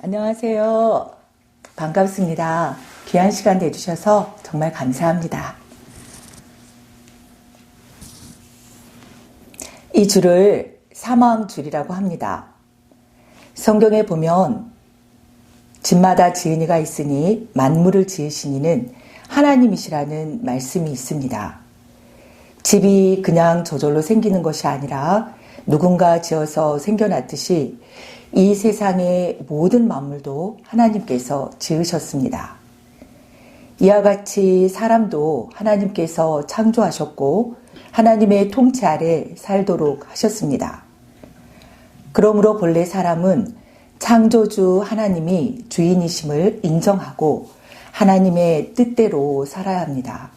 안녕하세요. 반갑습니다. 귀한 시간 내주셔서 정말 감사합니다. 이 줄을 사망줄이라고 합니다. 성경에 보면 집마다 지은이가 있으니 만물을 지으신 이는 하나님이시라는 말씀이 있습니다. 집이 그냥 저절로 생기는 것이 아니라 누군가 지어서 생겨났듯이 이 세상의 모든 만물도 하나님께서 지으셨습니다. 이와 같이 사람도 하나님께서 창조하셨고 하나님의 통치 아래 살도록 하셨습니다. 그러므로 본래 사람은 창조주 하나님이 주인이심을 인정하고 하나님의 뜻대로 살아야 합니다.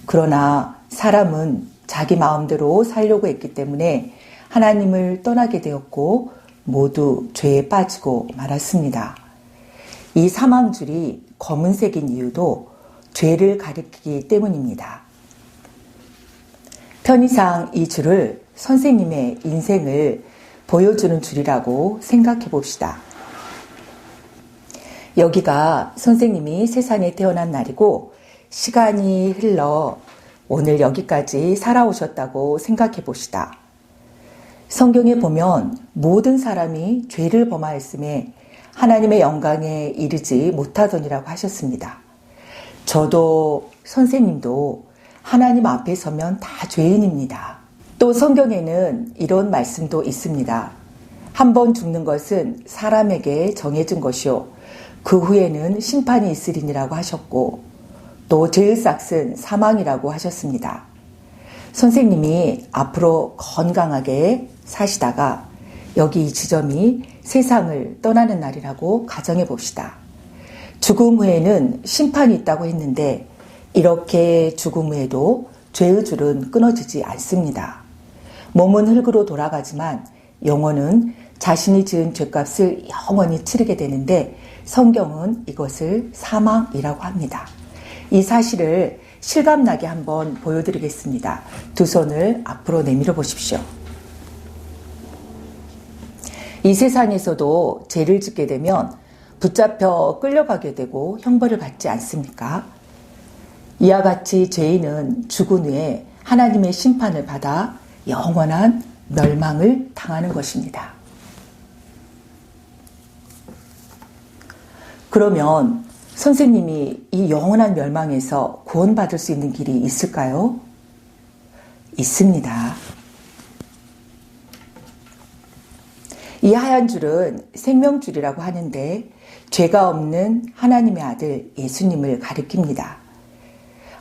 그러나 사람은 자기 마음대로 살려고 했기 때문에 하나님을 떠나게 되었고 모두 죄에 빠지고 말았습니다. 이 사망줄이 검은색인 이유도 죄를 가리키기 때문입니다. 편의상 이 줄을 선생님의 인생을 보여주는 줄이라고 생각해 봅시다. 여기가 선생님이 세상에 태어난 날이고 시간이 흘러 오늘 여기까지 살아오셨다고 생각해 봅시다. 성경에 보면 모든 사람이 죄를 범하였음에 하나님의 영광에 이르지 못하더니라고 하셨습니다. 저도 선생님도 하나님 앞에 서면 다 죄인입니다. 또 성경에는 이런 말씀도 있습니다. 한 번 죽는 것은 사람에게 정해진 것이요 그 후에는 심판이 있으리니라고 하셨고 또 죄의 삭은 사망이라고 하셨습니다. 선생님이 앞으로 건강하게 사시다가 여기 이 지점이 세상을 떠나는 날이라고 가정해 봅시다. 죽음 후에는 심판이 있다고 했는데 이렇게 죽음 후에도 죄의 줄은 끊어지지 않습니다. 몸은 흙으로 돌아가지만 영혼은 자신이 지은 죄값을 영원히 치르게 되는데 성경은 이것을 사망이라고 합니다. 이 사실을 실감나게 한번 보여드리겠습니다. 두 손을 앞으로 내밀어 보십시오. 이 세상에서도 죄를 짓게 되면 붙잡혀 끌려가게 되고 형벌을 받지 않습니까? 이와 같이 죄인은 죽은 후에 하나님의 심판을 받아 영원한 멸망을 당하는 것입니다. 그러면 선생님이 이 영원한 멸망에서 구원받을 수 있는 길이 있을까요? 있습니다. 이 하얀 줄은 생명줄이라고 하는데 죄가 없는 하나님의 아들 예수님을 가리킵니다.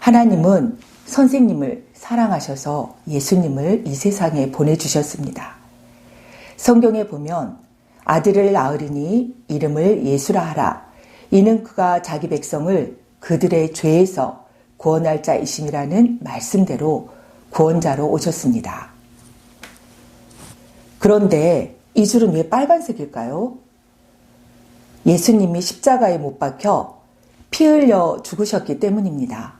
하나님은 선생님을 사랑하셔서 예수님을 이 세상에 보내주셨습니다. 성경에 보면 아들을 낳으리니 이름을 예수라 하라. 이는 그가 자기 백성을 그들의 죄에서 구원할 자이심이라는 말씀대로 구원자로 오셨습니다. 그런데 이 줄은 왜 빨간색일까요? 예수님이 십자가에 못 박혀 피 흘려 죽으셨기 때문입니다.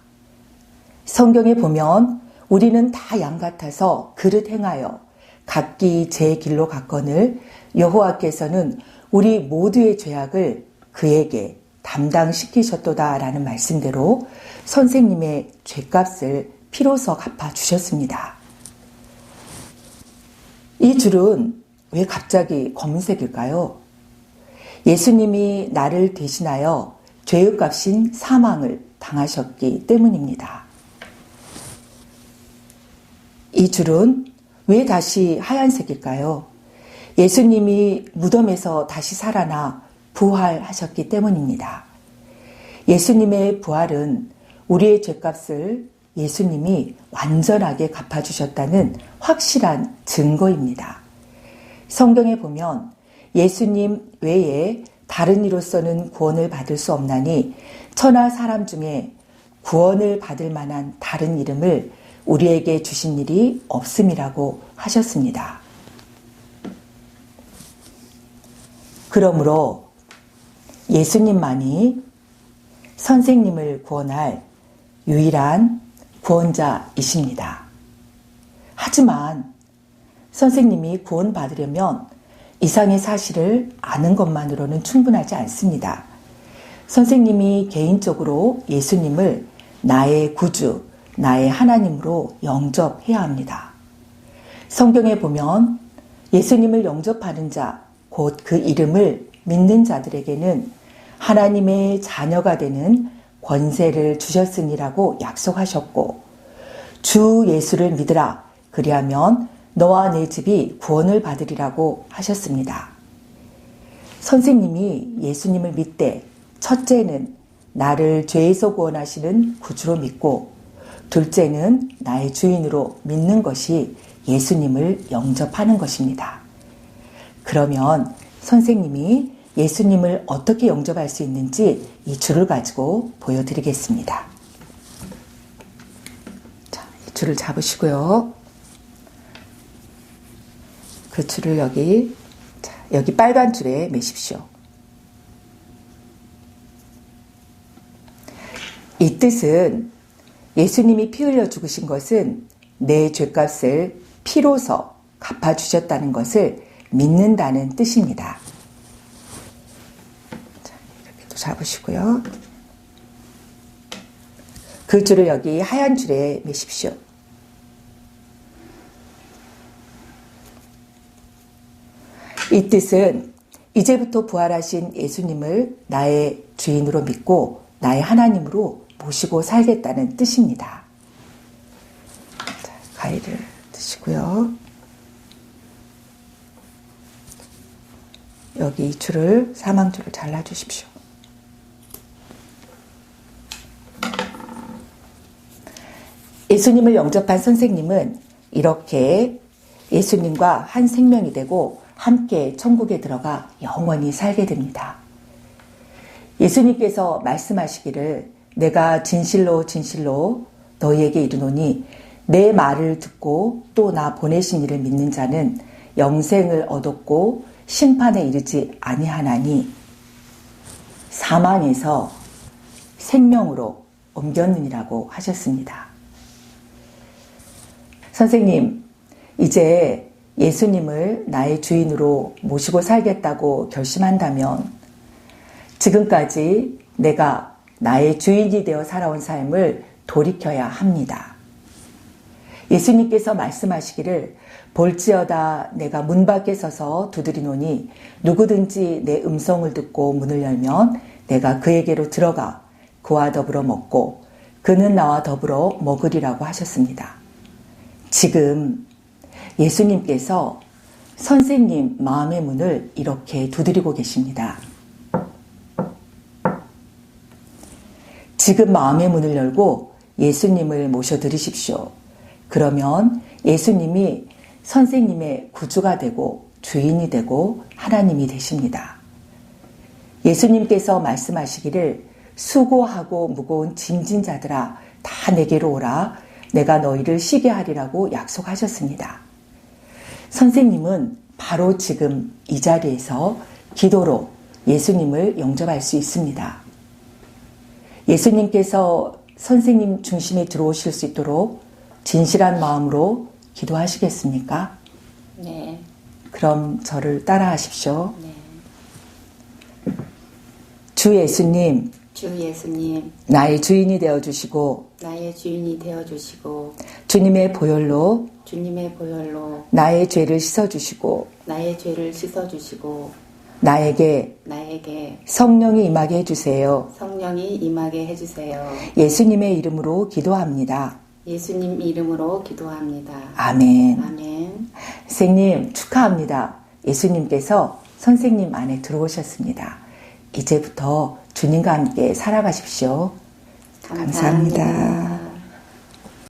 성경에 보면 우리는 다 양 같아서 그릇 행하여 각기 제 길로 갔거늘 여호와께서는 우리 모두의 죄악을 그에게 담당시키셨도다라는 말씀대로 선생님의 죄값을 피로써 갚아주셨습니다. 이 줄은 왜 갑자기 검은색일까요? 예수님이 나를 대신하여 죄의 값인 사망을 당하셨기 때문입니다. 이 줄은 왜 다시 하얀색일까요? 예수님이 무덤에서 다시 살아나 부활하셨기 때문입니다. 예수님의 부활은 우리의 죄값을 예수님이 완전하게 갚아주셨다는 확실한 증거입니다. 성경에 보면 예수님 외에 다른 이로서는 구원을 받을 수 없나니 천하 사람 중에 구원을 받을 만한 다른 이름을 우리에게 주신 일이 없음이라고 하셨습니다. 그러므로 예수님만이 선생님을 구원할 유일한 구원자이십니다. 하지만 선생님이 구원받으려면 이상의 사실을 아는 것만으로는 충분하지 않습니다. 선생님이 개인적으로 예수님을 나의 구주, 나의 하나님으로 영접해야 합니다. 성경에 보면 예수님을 영접하는 자, 곧 그 이름을 믿는 자들에게는 하나님의 자녀가 되는 권세를 주셨으니라고 약속하셨고, 주 예수를 믿으라, 그리하면 너와 내 집이 구원을 받으리라고 하셨습니다. 선생님이 예수님을 믿되 첫째는 나를 죄에서 구원하시는 구주로 믿고, 둘째는 나의 주인으로 믿는 것이 예수님을 영접하는 것입니다. 그러면 선생님이 예수님을 어떻게 영접할 수 있는지 이 줄을 가지고 보여드리겠습니다. 자, 이 줄을 잡으시고요. 그 줄을 여기 빨간 줄에 매십시오. 이 뜻은 예수님이 피 흘려 죽으신 것은 내 죄값을 피로서 갚아주셨다는 것을 믿는다는 뜻입니다. 자, 이렇게 또 잡으시고요. 그 줄을 여기 하얀 줄에 매십시오. 이 뜻은 이제부터 부활하신 예수님을 나의 주인으로 믿고 나의 하나님으로 모시고 살겠다는 뜻입니다. 자, 가위를 드시고요. 여기 이 줄을, 사망줄을 잘라주십시오. 예수님을 영접한 선생님은 이렇게 예수님과 한 생명이 되고 함께 천국에 들어가 영원히 살게 됩니다. 예수님께서 말씀하시기를 내가 진실로 진실로 너희에게 이르노니 내 말을 듣고 또 나 보내신 이를 믿는 자는 영생을 얻었고 심판에 이르지 아니하나니 사망에서 생명으로 옮겼느니라고 하셨습니다. 선생님, 이제 예수님을 나의 주인으로 모시고 살겠다고 결심한다면 지금까지 내가 나의 주인이 되어 살아온 삶을 돌이켜야 합니다. 예수님께서 말씀하시기를 볼지어다 내가 문 밖에 서서 두드리노니 누구든지 내 음성을 듣고 문을 열면 내가 그에게로 들어가 그와 더불어 먹고 그는 나와 더불어 먹으리라고 하셨습니다. 지금 예수님께서 선생님 마음의 문을 이렇게 두드리고 계십니다. 지금 마음의 문을 열고 예수님을 모셔드리십시오. 그러면 예수님이 선생님의 구주가 되고 주인이 되고 하나님이 되십니다. 예수님께서 말씀하시기를 수고하고 무거운 짐진 자들아 다 내게로 오라 내가 너희를 쉬게 하리라고 약속하셨습니다. 선생님은 바로 지금 이 자리에서 기도로 예수님을 영접할 수 있습니다. 예수님께서 선생님 중심에 들어오실 수 있도록 진실한 마음으로 기도하시겠습니까? 네. 그럼 저를 따라 하십시오. 네. 주 예수님, 주 예수님, 나의 주인이 되어주시고 나의 주인이 되어주시고 주님의 보혈로 주님의 보혈로 나의 죄를 씻어주시고 나의 죄를 씻어주시고 나에게 성령이 임하게 해주세요. 성령이 임하게 해주세요. 예수님의 이름으로 기도합니다. 예수님 이름으로 기도합니다. 아멘. 아멘. 선생님 축하합니다. 예수님께서 선생님 안에 들어오셨습니다. 이제부터 주님과 함께 살아가십시오. 감사합니다.